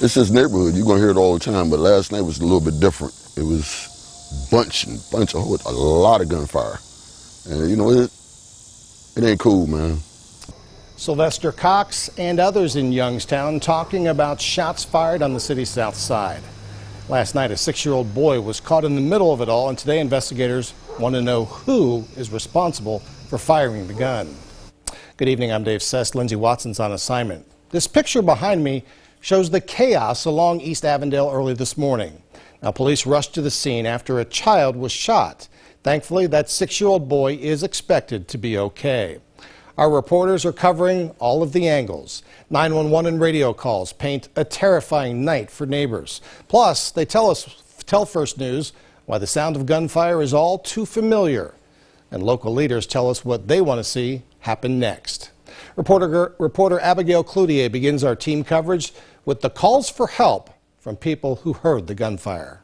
It's this neighborhood. You're going to hear it all the time, but last night was a little bit different. It was a lot of gunfire. And, you know, it ain't cool, man. Sylvester Cox and others in Youngstown talking about shots fired on the city's south side. Last night, a 6-year-old boy was caught in the middle of it all, and today investigators want to know who is responsible for firing the gun. Good evening, I'm Dave Sess. Lindsay Watson's on assignment. This picture behind me shows the chaos along East Avondale early this morning. Now, police rushed to the scene after a child was shot. Thankfully, that 6-year-old boy is expected to be okay. Our reporters are covering all of the angles. 911 and radio calls paint a terrifying night for neighbors. Plus, they tell First News why the sound of gunfire is all too familiar. And local leaders tell us what they want to see happen next. Reporter Abigail Cloutier begins our team coverage with the calls for help from people who heard the gunfire.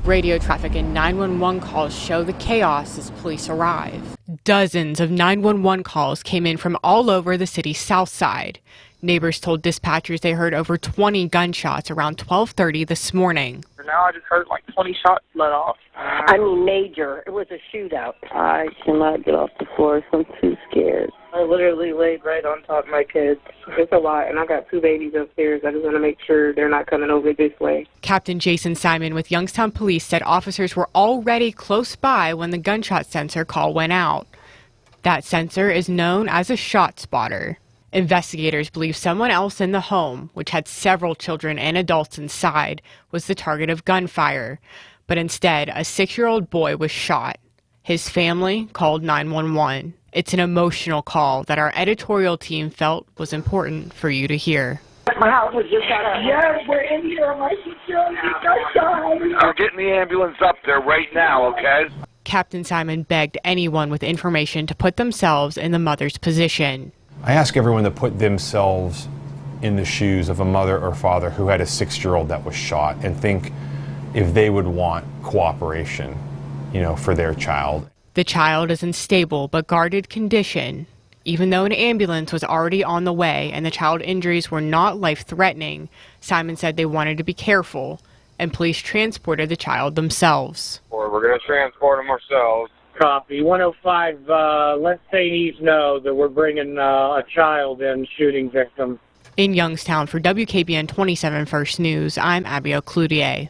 Radio traffic and 911 calls show the chaos as police arrive. Dozens of 911 calls came in from all over the city's south side. Neighbors told dispatchers they heard over 20 gunshots around 12:30 this morning. Now I just heard like 20 shots let off. I mean major. It was a shootout. I cannot get off the floor, so I'm too scared. I literally laid right on top of my kids. It's a lot, and I got 2 babies upstairs. I just want to make sure they're not coming over this way. Captain Jason Simon with Youngstown Police said officers were already close by when the gunshot sensor call went out. That sensor is known as a shot spotter. Investigators believe someone else in the home, which had several children and adults inside, was the target of gunfire. But instead, a 6-year-old boy was shot. His family called 911. It's an emotional call that our editorial team felt was important for you to hear. My house was just got up. Yes, we're in here. My sister got shot. I'm getting the ambulance up there right now, okay? Captain Simon begged anyone with information to put themselves in the mother's position. I ask everyone to put themselves in the shoes of a mother or father who had a 6-year-old that was shot and think if they would want cooperation, for their child. The child is in stable but guarded condition. Even though an ambulance was already on the way and the child injuries were not life-threatening, Simon said they wanted to be careful, and police transported the child themselves. Or we're going to transport him ourselves. Copy. 105, let Sadies know that we're bringing a child in, shooting victim. In Youngstown for WKBN 27 First News, I'm Abigail Cloutier.